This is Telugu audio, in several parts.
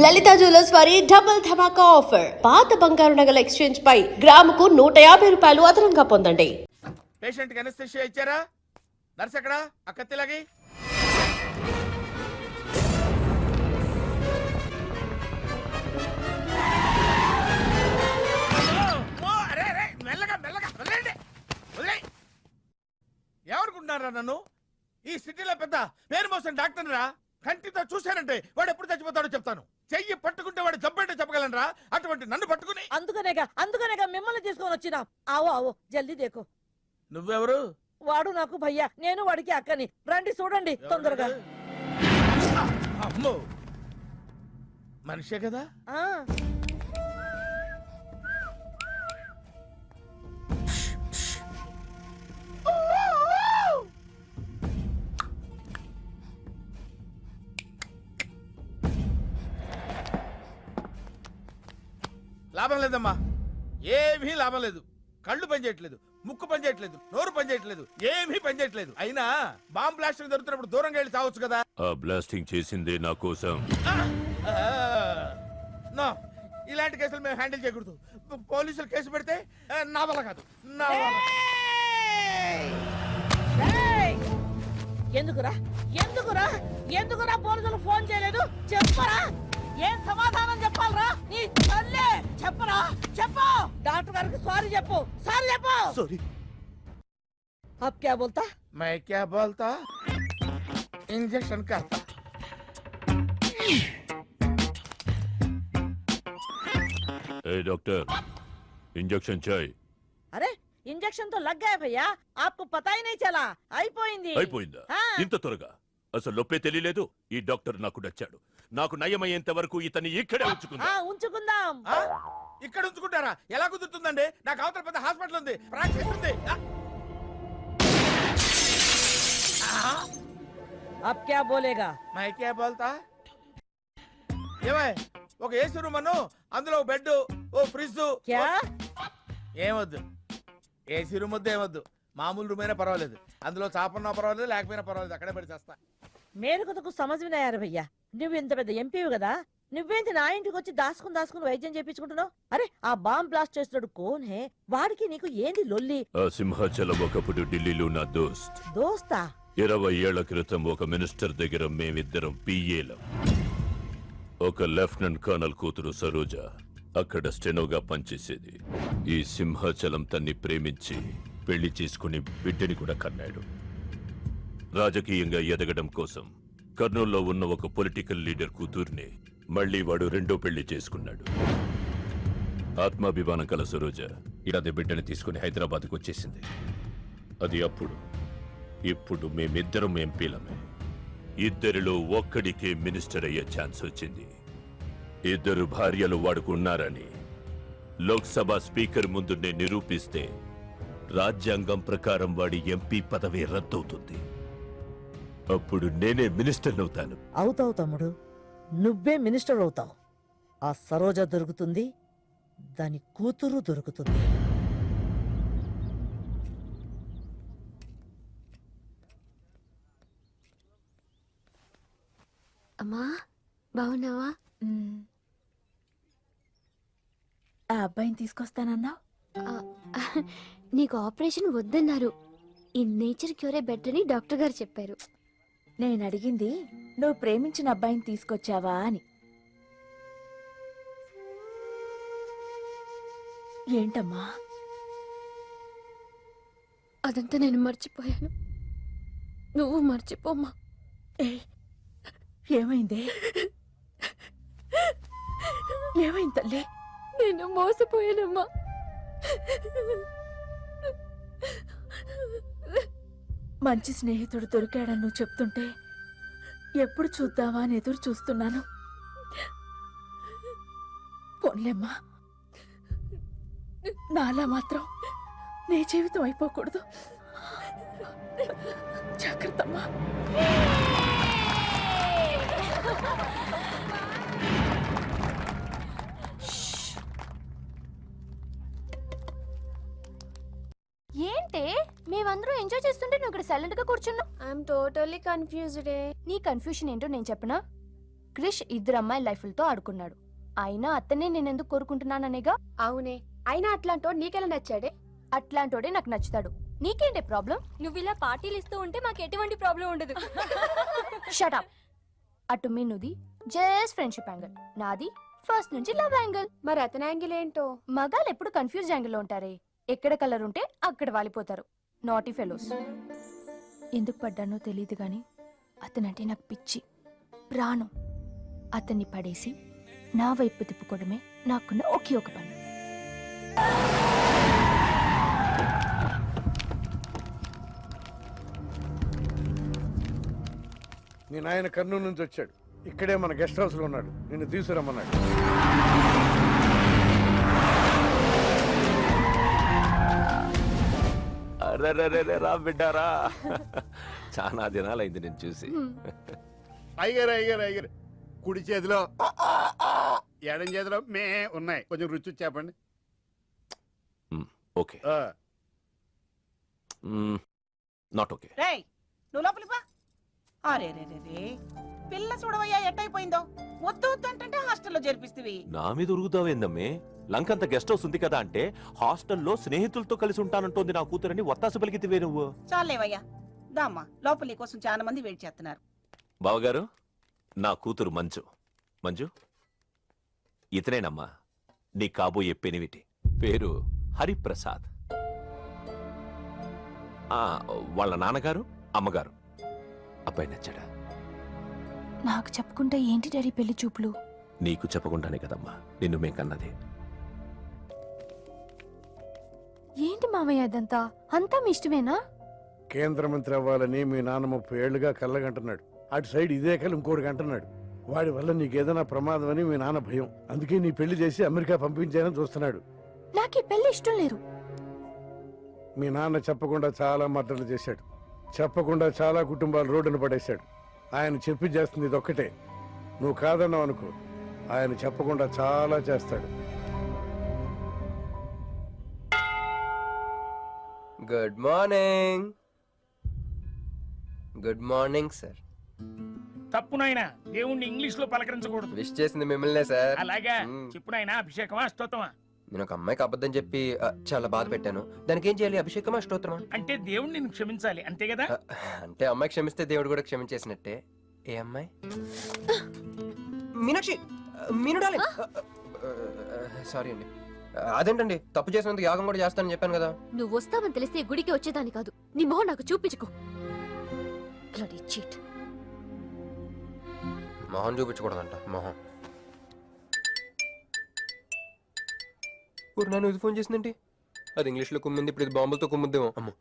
లలిత జ్యువెలర్స్ వారి డబుల్ ధమాకా ఆఫర్. పాత బంగారు నగల ఎక్స్చేంజ్ పై గ్రాముకు 150 రూపాయలు అదనంగా పొందండి. పేషెంట్ కి అనస్థిషియా ఇచ్చారా? నర్స్ ఎక్కడ? ఆ కత్తిలాగి. మెల్లగా మెల్లగా వదిలేండి, వదిలే. ఎవరుకుంటున్నారా నన్ను? ఈ సిటీలో పెద్ద పేరు మోసం డాక్టర్ రా. కంటితో చూశానంటే వాడు ఎప్పుడు చచ్చిపోతాడో చెప్తాను. చెయ్యి పట్టుకుంటే వాడు జబ్బేంటో చెప్పగలనరా? అటువంటి నన్ను పట్టుకుని అందుకనేగా మిమ్మల్ని తీసుకొని వచ్చినా. ఆవో ఆవో జల్దీ దేకో. నువ్వెవరు? వాడు నాకు భయ్యా, నేను వాడికి అక్కని. రండి చూడండి తొందరగా. అమ్మో, మనిషే కదా? ఆ లాభం లేదమ్మా, ఏమీ లాభం లేదు. కళ్ళు పనిచేయట్లేదు, ముక్కు పనిచేయట్లేదు, నోరు పనిచేయట్లేదు, ఏమీ పనిచేయట్లేదు. అయినా బాంబ్ బ్లాస్టింగ్ జరుగుతున్నప్పుడు దూరంగా వెళ్ళి చావచ్చు కదా. ఆ బ్లాస్టింగ్ చేసిందే నా కోసం. నో, ఇలాంటి కేసులు మేము హ్యాండిల్ చేయకూడదు. పోలీసులు కేసు పెడితే నా వల్ల కాదు, నా వల్ల. ఎందుకురా ఎందుకురా ఎందుకురా పోలీసులు ఫోన్ చేయలేదు? చెప్పరా, ఏం సమాధానం చెప్పాలరా? నీ తల్లే చెప్పరా, చెప్పు. డాక్టర్ గారికి సారీ చెప్పు, సారీ చెప్పు. సారీ. अब क्या बोलता? मैं क्या बोलता? इंजेक्शन करता. ए डॉक्टर, इंजेक्शन चाहिए. अरे इंजेक्शन तो लग गया भैया, आपको पता ही नहीं चला. అయిపోయిందా? ఇంత త్వరగా? అసలు నొప్పే తెలియలేదు. ఈ డాక్టర్ నాకు నచ్చాడు. నాకు నయమయ్యేంత వరకు ఇతన్ని ఇక్కడే ఉంచుకుందాం. ఇక్కడ ఉంచుకుంటారా? ఎలా కుదురుతుందండి? నాకు అవతల పెద్ద హాస్పిటల్ ఉంది, ప్రాక్టీస్ ఉంది. अब क्या बोलेगा? मैं क्या बोलता? ఏమై, ఒక ఏసీ రూమ్ అను, అందులో బెడ్, ఓ ఫ్రిడ్జ్. क्या? ఏమొద్దు, ఏసీ రూమ్ వద్దు, ఏమొద్దు. మామూలు రూమ్ అయినా పర్వాలేదు, అందులో చాపన్నా పర్వాలేదు, లేకపోయినా పర్వాలేదు, అక్కడే పడి చేస్తా. మేరకు సమజ్ మీద అయ్యారు భయ్యా. నువ్వు ఇంత పెద్ద ఎంపీవి కదా, నువ్వేంటి నా ఇంటికి వచ్చి దాసుకుని వైద్యం చేయించుకుంటున్నావు? అరే ఆ బాంబ్ బ్లాస్ట్ చేస్తున్నాడు కోన్ హే? వాడికి నీకు ఏంది లొల్లి? ఆ సింహాచలం ఒకప్పుడు ఢిల్లీలో నా దోస్తా 20 ఏళ్ల క్రితం ఒక మినిస్టర్ దగ్గర మేమిద్దరం పిఏలం. ఒక లెఫ్టినెంట్ కర్నల్ కూతురు సరోజ అక్కడ స్టెనోగా పనిచేసేది. ఈ సింహాచలం తన్ని ప్రేమించి పెళ్లి చేసుకుని బిడ్డని కూడా కన్నాడు. రాజకీయంగా ఎదగడం కోసం కర్నూల్లో ఉన్న ఒక పొలిటికల్ లీడర్ కూతుర్ని మళ్లీ వాడు రెండో పెళ్లి చేసుకున్నాడు. ఆత్మాభిమానం కల సరోజ ఇలాదే బిడ్డని తీసుకుని హైదరాబాద్కు వచ్చేసింది. అది అప్పుడు. ఇప్పుడు మేమిద్దరం ఎంపీలమే. ఇద్దరిలో ఒక్కడికే మినిస్టర్ అయ్యే ఛాన్స్ వచ్చింది. ఇద్దరు భార్యలు వాడుకు ఉన్నారని లోక్సభ స్పీకర్ ముందు నేను నిరూపిస్తే రాజ్యాంగం ప్రకారం వాడి ఎంపీ పదవి రద్దవుతుంది. అప్పుడు నేనే మినిస్టర్ అవుతాను. అవుతావు తమ్ముడు, నువ్వే మినిస్టర్ అవుతావు. ఆ సరోజ దొరుకుతుంది, దాని కూతురు దొరుకుతుంది. అమ్మా బాగున్నావా? ఆ అబ్బాయిని తీసుకొస్తానన్నావు. నీకు ఆపరేషన్ వద్దన్నారు. ఈ నేచర్ క్యూరే బెటర్ అని డాక్టర్ గారు చెప్పారు. నేను అడిగింది నువ్వు ప్రేమించిన అబ్బాయిని తీసుకొచ్చావా అని. ఏంటమ్మా? అదంతా నేను మర్చిపోయాను, నువ్వు మర్చిపోమ్మా. ఏమైంది? ఏమైంది తల్లి? నేను మోసపోయానమ్మా. మంచి స్నేహితుడు దొరికాడని నువ్వు చెప్తుంటే ఎప్పుడు చూద్దామా అని ఎదురు చూస్తున్నాను. పోన్లేమ్మా, నాలా మాత్రం నీ జీవితం అయిపోకూడదు. జాగ్రత్తమ్మా. ఏంటే మేమందరం ఎంజాయ్ చేస్తుంటే నువ్వు ఇక్కడ సైలెంట్ గా కూర్చున్నావు? I'm totally confused. నీ కన్ఫ్యూషన్ ఏంటో నేను చెప్పనా? క్రిష్ ఇద్దరు అమ్మాయి లైఫ్లతో ఆడుకున్నాడు. అయినా అతనే నేనెందుకు కోరుకుంటున్నాననేగా. అవునే, అయినా అట్లాంటోడు నీకెలా నచ్చాడే? అట్లాంటోడే నాకు నచ్చుతాడు. నీకేంటే ప్రాబ్లం? నువ్వు ఇలా పార్టీలు ఇస్తూ ఉంటే మాకు ఎటువంటి ప్రాబ్లం ఉండదు. షటప్. అటు మీనుది జస్ట్ ఫ్రెండ్షిప్ యాంగిల్, నాది ఫస్ట్ నుంచి లవ్ యాంగిల్. మరి అతని యాంగిల్ ఏంటో? మగాళ్ళు ఎప్పుడు కన్ఫ్యూజ్ యాంగిల్లో ఉంటారే. ఎక్కడ కలర్ ఉంటే అక్కడ వాలిపోతారు. Naughty fellows. ఎందుకు పడ్డానో తెలియదు గాని అతనంటే నాకు పిచ్చి, ప్రాణం. అతన్ని పడేసి నా వైపు తిప్పుకోవడమే నాకున్న ఒకే ఒక పని. మీ నాయన కర్నూలు నుంచి వచ్చాడు. ఇక్కడే మన గెస్ట్ హౌస్ లో ఉన్నాడు. నిన్ను తీసుకురమ్మన్నాడు. అరెరెరెరె, రా బిడ్డారా. చాలా దినాలైంది నేను చూసి. అయ్యారు కుడి చేతిలో ఎడం చేతిలో మే ఉన్నాయి. కొంచెం రుచి చెప్పండి. Okay, not okay. రేయ్ నువ్వు లోపలికి పా. అరే రే రే రే పిల్ల చూడవయ్యా ఎట్టయిపోయిందో. వద్దు వద్దు అంటే హాస్టల్లో చేర్పిస్తేవి. నా మీద ఉరుగుతావేందమ్మే? లంకంత గెస్ట్ హౌస్ ఉంది కదా అంటే హాస్టల్లో స్నేహితులతో కలిసి ఉంటానంటోంది నా కూతురని ఒత్తాసు పలికితివే నువ్వు. చాలేవయ్యా దామ్మా, లోపల నీ కోసం చాలా మంది వెయిట్ చేస్తున్నారు. బావగారు, నా కూతురు మంజు. మంజు, ఇతనేనమ్మా నీ కాబోయే పెనివిటి. పేరు హరిప్రసాద్. వాళ్ళ నాన్నగారు అమ్మగారు. అబ్బాయి నచ్చాడా? నాకు చెప్పుకుంటే ఏంటి డాడీ పెళ్లి చూపులు? నీకు చెప్పకుండానే కదమ్మా నిన్ను మేం కన్నది. ఏంటి మావయ్య ఇదంతా? అంతా మీ ఇష్టమేనా? కేంద్ర మంత్రి అవ్వాలని మీ నాన్న 30 ఏళ్లుగా కళ్ళగంటున్నాడు. అటు సైడ్ ఇదే కళ్ళు ఇంకోటి అంటున్నాడు. వాడి వల్ల నీకేదైనా ప్రమాదం అని మీ నాన్న భయం. అందుకే నీ పెళ్లి చేసి అమెరికా పంపించాలని చూస్తున్నాడు. నాకు ఈ పెళ్లి ఇష్టం లేదు. మీ నాన్న చెప్పకుండా చాలా మర్డర్లు చేశాడు. చెప్పకుండా చాలా కుటుంబాలు రోడ్డును పడేశాడు. ఆయన చెప్పి చేస్తుంది ఇదొక్కటే. నువ్వు కాదన్నావు అనుకో, ఆయన చెప్పకుండా చాలా చేస్తాడు. Good morning. Good morning sir. తప్పు నాయనా, దేవుణ్ణి ఇంగ్లీష్ లో పలకరించకూడదు. విష్ చేసింది మిమ్మల్నే సార్. అలాగా చెప్పు నాయనా. అభిషేకమా స్తోత్రమా? నేను ఒక అమ్మాయికి అబద్ధం చెప్పి చాలా బాధ పెట్టాను. దానికి ఏం చేయాలి? అభిషేకమా స్తోత్రమా? అంటే దేవుణ్ణి నిన్ను క్షమించాలి అంతే కదా? అంటే అమ్మాయి క్షమిస్తే దేవుడు కూడా క్షమించేసినట్టే. ఏ అమ్మాయి? మీనాక్షి. మీనుడాలి. సారీ అండి. అదేంటండి, తప్పు చేసినందుకు యాగం కూడా చేస్తానని చెప్పాను కదా. నువ్వు వస్తావని తెలిస్తే గుడికి వచ్చేదాన్ని కాదు. నీ మొహం నాకు చూపించుకో. Bloody cheat. మొహం చూపించకూడదంట. మొహం. నన్ను ఇది ఫోన్ చేసిందండి. అది ఇంగ్లీష్లో కుమ్మింది, ఇప్పుడు ఇది బాంబులతో కుమ్ముద్దేమో. అమ్మో.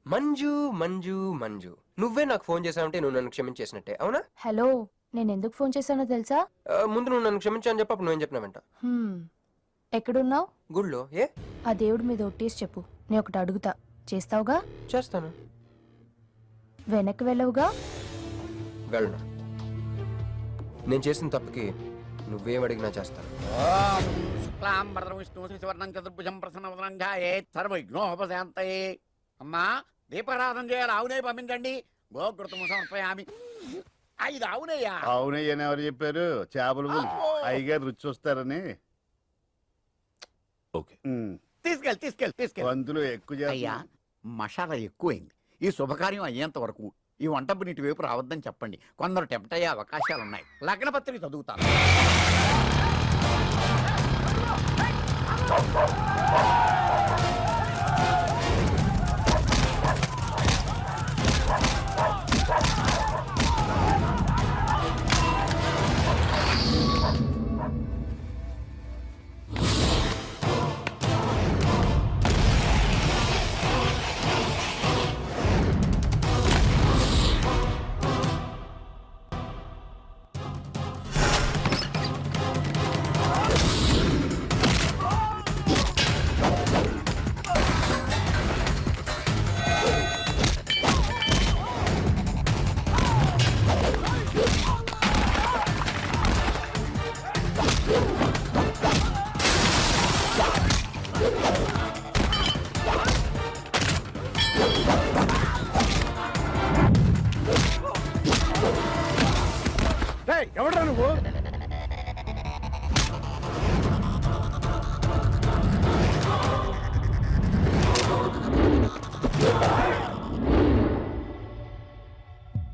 మంజు మంజు మంజు, నువ్వే నాకు ఫోన్ చేసావంటే నువ్వు నన్ను క్షమించేసినట్టే, అవునా? హలో, నేను ఎందుకు ఫోన్ చేశానో తెలుసా? ముందు నువ్వు నన్ను క్షమించాను చెప్పు, అప్పుడు నువ్వేం చెప్పినావంట. ఎక్కడున్నావు? గుళ్ళో. ఏ? ఆ దేవుడి మీద ఒట్టేసి చెప్పు. నేను ఒకటి అడుగుతా, చేస్తావుగా? చేస్తాను. వెనక్కి వెళ్ళవుగా? వెళ్ళను. నేను చేసిన తప్పుకి నువ్వేం అడిగినా చేస్తాను. అమ్మా దీపారాధన చేయాలి. ఆవునే పంపించండి. గోకృతము సమర్పయామి. 5 ఆవునయ్యా. అవునయ్యని ఎవరు చెప్పారు? చేపలు అయ్యగారు రుచి చూస్తారని. ఓకే, తీసుకెళ్ళి వంతులు ఎక్కువ అయ్యా, మసాలా ఎక్కువైంది. ఈ శుభకార్యం అయ్యేంత వరకు ఈ వంటపు నీటి వైపు రావద్దని చెప్పండి. కొందరు టెంప్ట్ అయ్యే అవకాశాలున్నాయి. లగ్న పత్రిక చదువుతాను.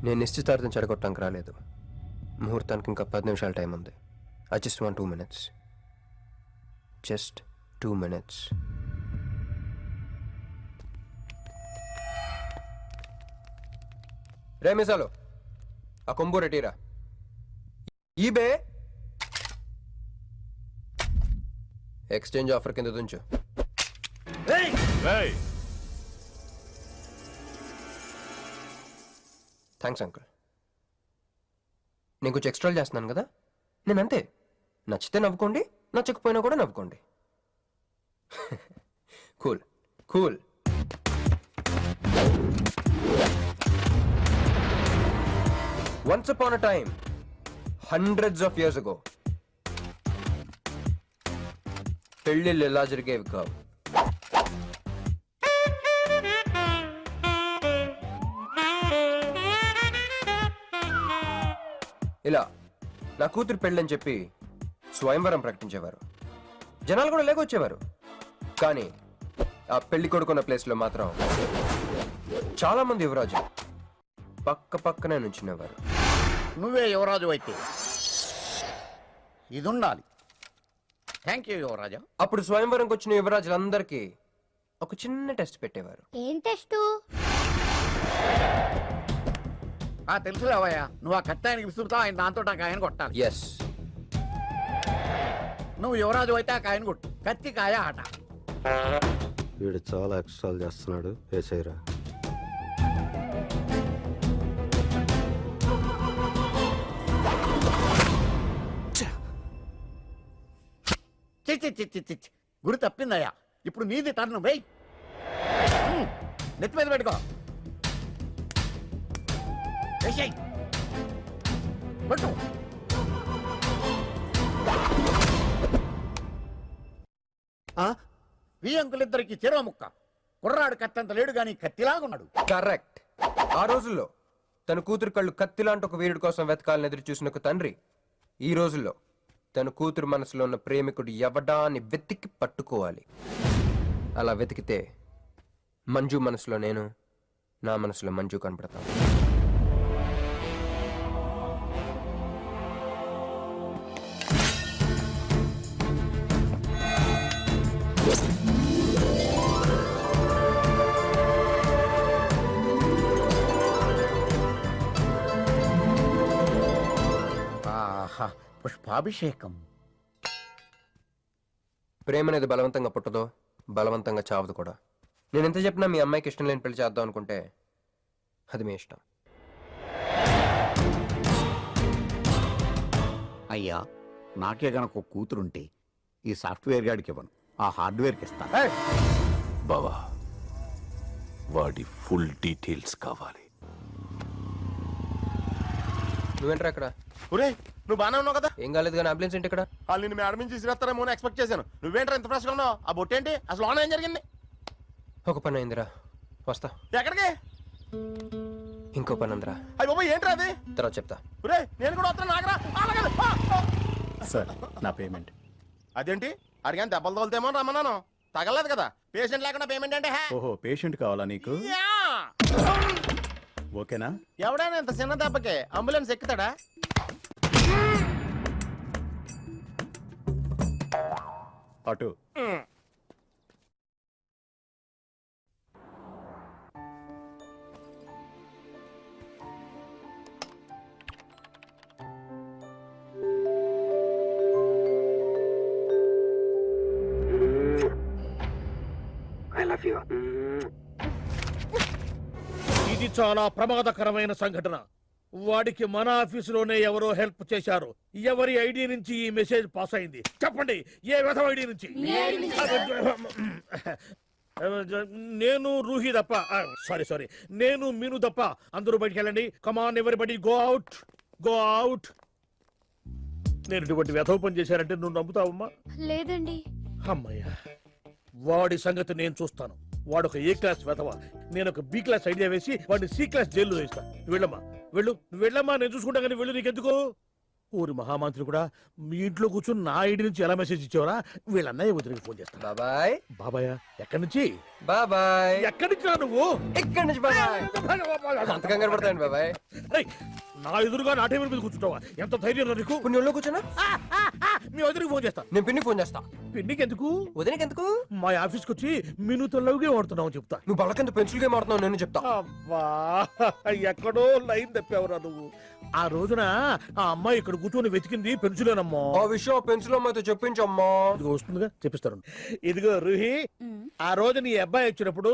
నేను నిశ్చితార్థం చెడగొట్టడానికి రాలేదు. ముహూర్తానికి ఇంకా 10 నిమిషాల టైం ఉంది. I just want 2 minutes. Just 2 minutes. రే మిసాలు, ఆ కొంబు రెటీరా. ఈబే ఎక్స్చేంజ్ ఆఫర్ కింద దుంచు. Thanks uncle. నేను కొంచెం ఎక్స్ట్రా చేస్తున్నాను కదా, నేను అంతే. నచ్చితే నవ్వుకోండి, నచ్చకపోయినా కూడా నవ్వుకోండి. Cool cool. Once upon a time, hundreds of years ago, పెళ్ళిళ్ళు ఎలా జరిగేవి కావు. ఇలా నా కూతురు పెళ్ళని చెప్పి స్వయంవరం ప్రకటించేవారు. జనాలు కూడా లేకొచ్చేవారు. కానీ ఆ పెళ్లి కొడుకున్న ప్లేస్లో మాత్రం చాలా మంది యువరాజు పక్క పక్కనే నుంచునేవారు. నువ్వే యువరాజు అయితే ఇది ఉండాలి. థ్యాంక్ యూ యువరాజా. అప్పుడు స్వయంవరంకి వచ్చిన యువరాజులందరికీ ఒక చిన్న టెస్ట్ పెట్టేవారు. ఏం టెస్టు? తెలుసులేవయ్యా, నువ్వు ఆ కత్తాయనికి విసురుతావు, ఆయన దాంతో ఆ కాయను కొట్టాలి. ఎస్, నువ్వు యువరాజు అయితే ఆ కాయను కొట్టు. కత్తి కాయ ఆట. వీడు చాలా ఎక్స్ట్రాలు చేస్తున్నాడు. వేసేయరా. చిచ్చి గురి తప్పిందయ్యా. ఇప్పుడు నీది టర్న్. వెయ్, నెత్తి మీద పెట్టుకో. వేసేయ్, పట్టు. ఈ అంకులిద్దరికి చెరువ ముక్క. కుర్రాడు కత్తంత లేడు గాని కత్తిలాగున్నాడు. కరెక్ట్. ఆ రోజుల్లో తన కూతురు కళ్ళు కత్తిలాంటి ఒక వీరుడి కోసం వెతకాలని ఎదురు చూసిన ఒక తండ్రి ఈ రోజుల్లో తన కూతురు మనసులో ఉన్న ప్రేమికుడు ఎవడా అని వెతికి పట్టుకోవాలి. అలా వెతికితే మంజు మనసులో నేను, నా మనసులో మంజు కనపడతాను. పుష్పాభిషేకం. ప్రేమ అనేది బలవంతంగా పుట్టదో, బలవంతంగా చావదు కూడా. నేను ఎంత చెప్పినా మీ అమ్మాయికి ఇష్టం లేని పెళ్లి చేద్దాం అనుకుంటే అది మీ ఇష్టం. అయ్యా, నాకే గనక ఒక కూతురుంటే ఈ సాఫ్ట్వేర్ గాడికి ఇవ్వను, ఆ హార్డ్వేర్కి ఇస్తాను. బావా, వాడి ఫుల్ డీటెయిల్స్ కావాలి. నువ్వేంట్రా ఇక్కడ? ఒరే, నువ్వు బానే ఉన్నావు కదా? ఏం కాలేదు కానీ అంబులెన్స్ ఏంటి ఇక్కడ? వాళ్ళు నిన్ను మేడం నుంచి తీసుకురేస్తారేమో అని ఎక్స్పెక్ట్ చేశాను. నువ్వేంట్రా ఇంత ఫ్రెష్గా ఉన్నావు? ఆ బొట్టేంటి? అసలు లోన ఏం జరిగింది? ఒక పని అయిందిరా, వస్తా. ఎక్కడికి? ఇంకో పని ఉందిరా. అయ్యి బాబా, ఏంట్రా అది? తర్వాత చెప్తా. ఒరే, నేను కూడా వస్తాను. నాగరా సార్, నా పేమెంట్. అదేంటి? అడిగాను దెబ్బలు తోలుతేమో రమ్మన్నాను. తగలేదు కదా. పేషెంట్ లేకుండా పేమెంట్ అంటే? ఓహో, పేషెంట్ కావాలా నీకు? ఓకేనా? ఎవడైనా ఇంత చిన్న దెబ్బకి అంబులెన్స్ ఎక్కుతాడా? అటు. ఇది చాలా ప్రమాదకరమైన సంఘటన. వాడికి మన ఆఫీసులోనే ఎవరో హెల్ప్ చేశారు. ఎవరి ఐడి నుంచి ఈ మెసేజ్ పాస్ అయింది? చెప్పండి, ఏ విధం ఐడి నుంచి? నేను రూహి తప్ప, సారీ నేను మీను తప్ప. అందరూ బయటికి వెళ్ళండి. Come on everybody, go out, go out. నేను ఇటువంటి వ్యధవ పని చేశానంటే నువ్వు నమ్ముతావమ్మా? లేదండి. అమ్మయ్యా, వాడి సంగతి నేను చూస్తాను. వాడు ఒక ఏ క్లాస్ వెధవ, నేను ఒక బి క్లాస్ ఐడియా వేసి వాడిని సి క్లాస్ జైల్లో వేస్తాను. వెళ్ళమ్మా, వెళ్ళు, నువ్వు వెళ్ళమ్మా, నేను చూసుకుంటా. కానీ వెళ్ళు, నీకెందుకు? ఊరి మహామంత్రి కూడా మీ ఇంట్లో కూర్చొని నా ఐడి నుంచి ఎలా మెసేజ్ ఇచ్చావరా? వీళ్ళన్నయ్య వదిలికి ఫోన్ చేస్తా. బాబాయ్ బాబాయ్ ఎక్కడి నుంచి? బాబాయ్ ఎక్కడి నుంచి రా నువ్వు? ఇక్కడి నుంచి బాబాయ్. అంత కంగారు పడతాయండి బాబాయ్. ఏయ్, నా ఎదురుగా నా టేబుల్ మీద కూర్చుంటావా? ఎంత ధైర్యం రా నీకు? ఇప్పుడు నీ ఒళ్ళో కూర్చున్నా మీ వదిలికి ఫోన్ చేస్తా. నేను పిన్ని ఫోన్ చేస్తా. పిన్నికి ఎందుకు? వదినకి ఎందుకు? మా ఆఫీస్కి వచ్చి మినుతో లవ్గా వాడుతున్నావు చెప్తా. నువ్వు బలకంత పెన్సిల్ గేమ్ ఆడుతున్నావు నేను చెప్తా. అబ్బా, ఎక్కడో లైన్ తప్పావురా నువ్వు. ఆ రోజున ఆ అమ్మాయి ఇక్కడ కూర్చొని వెతికింది పెన్సిలేనమ్మా. ఆ విషయం పెన్సిల్ అమ్మాయితో చెప్పించమ్మా. ఇదిగో వస్తుందిగా, చెప్పిస్తాను. ఇదిగో రూహి, ఆ రోజు నీ అబ్బాయి వచ్చినప్పుడు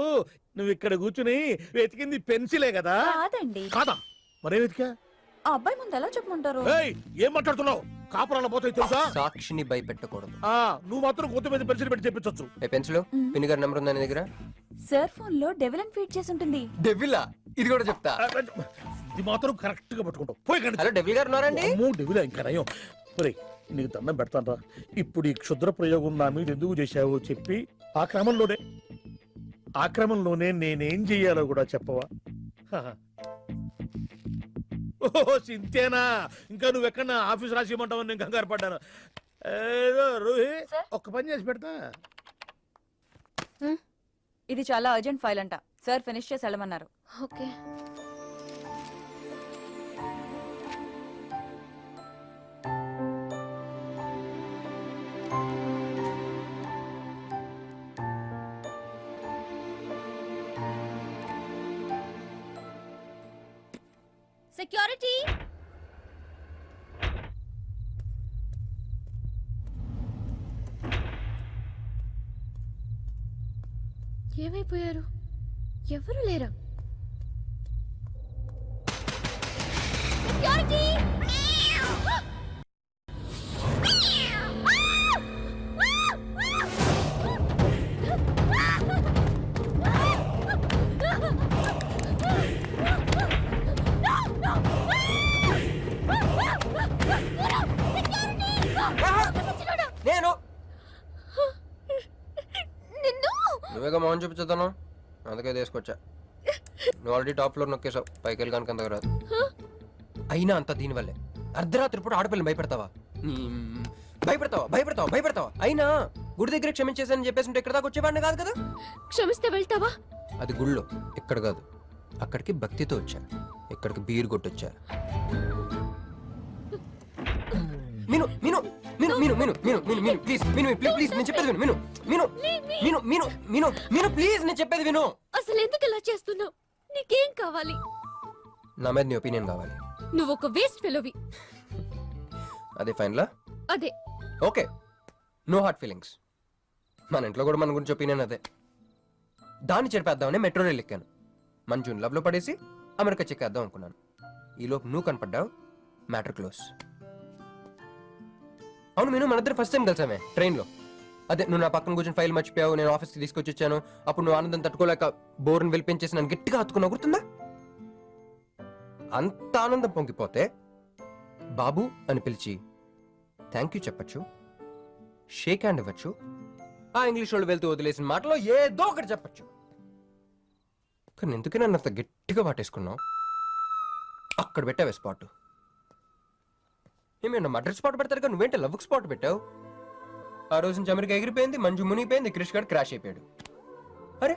నువ్వు ఇక్కడ కూర్చుని వెతికింది పెన్సిలే కదా? కాదండి. కాదా? మరే వెతికా? ఆ అబ్బాయి ముందు ఎలా చెప్పమంటారు? ఏయ్, ఏం మాట్లాడుతున్నావు? కాపురాల పోతాయి తెలుసా? సాక్షిని భయపెట్టకూడదు. నువ్వు మాత్రం కొత్త మీద పెన్సిల్ పెట్టి చెప్పించొచ్చు. ఏ పెన్సిల్ పిన్ని గారి నెంబర్ ఉందా నీ దగ్గర? సార్ ఫోన్ లో డెవిల్ అని ఫీడ్ చేసి ఉంటుంది. డెవిలా? ఇది కూడా చెప్తా. ఇది మాత్రం కరెక్ట్ గా పట్టుకుంటావు. పోయి కండి. హలో డెవిల్ గారు ఉన్నారండి? డెవిలా ఇంకా నయం. ఒరేయ్, నీకు దండం పెడతానరా. ఇప్పుడు ఈ క్షుద్ర ప్రయోగం నా మీద ఎందుకు చేశావో చెప్పి ఆ క్రమంలోనే నేనేం చెయ్యాలో కూడా చెప్పవా? ఓహో, సింతేనా? ఇంకా నువ్వెక్కడ ఆఫీస్ రాసిమంటావు? నేను కంగారు పడ్డాను. ఏదో రూహి, ఒక్క పని చేసి పెడతా. ఇది చాలా అర్జెంట్ ఫైల్ అంట. సార్ ఫినిష్ చేసి వెళ్ళమన్నారు. ఓకే. సెక్యూరిటీ. ఏమైపోయారు? ఎవరు లేరా? సెక్యూరిటీ. నేను నువ్వేగా మోహన్ చూపించుతాను, అందుకే తీసుకొచ్చా. నువ్వు ఆల్రెడీ టాప్ ఫ్లోర్ నొక్కేసావు, పైకి వెళ్ళి కనుక అంతకు రాదు. అయినా అంత దీనివల్లే అర్ధరాత్రి పూట ఆడపిల్లని భయపెడతావా? భయపెడతావా? అయినా గుడి దగ్గర క్షమించేసానని చెప్పేసి ఉంటే ఇక్కడ దాకా వచ్చేవాడిని కాదు కదా. క్షమిస్తే వెళ్తావా? అది గుళ్ళో, ఇక్కడ కాదు. అక్కడికి భక్తితో వచ్చా, ఇక్కడికి బీర్ కొట్టొచ్చా. మిను మిను మిను మిను మిను మిను మిను మిను ప్లీజ్ మిను ప్లీజ్ నేను చెప్పేది విను. మిను మిను మిను మిను మిను మిను ప్లీజ్ నేను చెప్పేది విను. అసలు ఎందుకు ఇలా చేస్తున్నావు? నీకేం కావాలి? నా మీద నీ ఒపీనియన్ కావాలి. నువ్వు ఒక వేస్ట్ ఫెలోవి. అదే ఫైనలా? అదే. Okay, no heart feelings. మన ఇంట్లో కూడా మన గురించి ఒపీనియన్ అదే. దాన్ని చెరిపేద్దామని మెట్రో రైల్ ఎక్కాను. మంజుని లవ్ లో పడేసి అమెరికా చెక్కేద్దాం అనుకున్నాను. ఈలోపు నువ్వు కనపడ్డావు, మ్యాటర్ క్లోజ్. అవును నేను మన ఇద్దరు ఫస్ట్ టైం కలిసామే ట్రైన్లో. అదే నువ్వు నా పక్కన కూర్చొని ఫైల్ మర్చిపోయావు, నేను ఆఫీస్కి తీసుకొచ్చి వచ్చాను. అప్పుడు నువ్వు ఆనందం తట్టుకోలేక బోర్ని వెలిపించేసి నన్ను గట్టిగా హత్తుకున్నా, గుర్తుందా? అంత ఆనందం పొంగిపోతే బాబు అని పిలిచి థ్యాంక్ యూ చెప్పచ్చు, షేక్ హ్యాండ్ ఇవ్వచ్చు, ఆ ఇంగ్లీష్ వాళ్ళు వెళ్తూ వదిలేసిన మాటలో ఏదో ఒకటి చెప్పచ్చు. కానీ ఎందుకే నన్ను అంత గట్టిగా వాటేసుకున్నావు? అక్కడ పెట్టావే స్పాట్. ఏమేనా మడ్రస్ స్పాట్ పెడతారు కదా, నువ్వేంటే లవ్ స్పాట్ పెట్టావు. ఆ రోజు నుంచి అమెరికా ఎగిరిపోయింది, మంజు మునిగిపోయింది, క్రిష్ గారు క్రాష్ అయిపోయాడు. అరే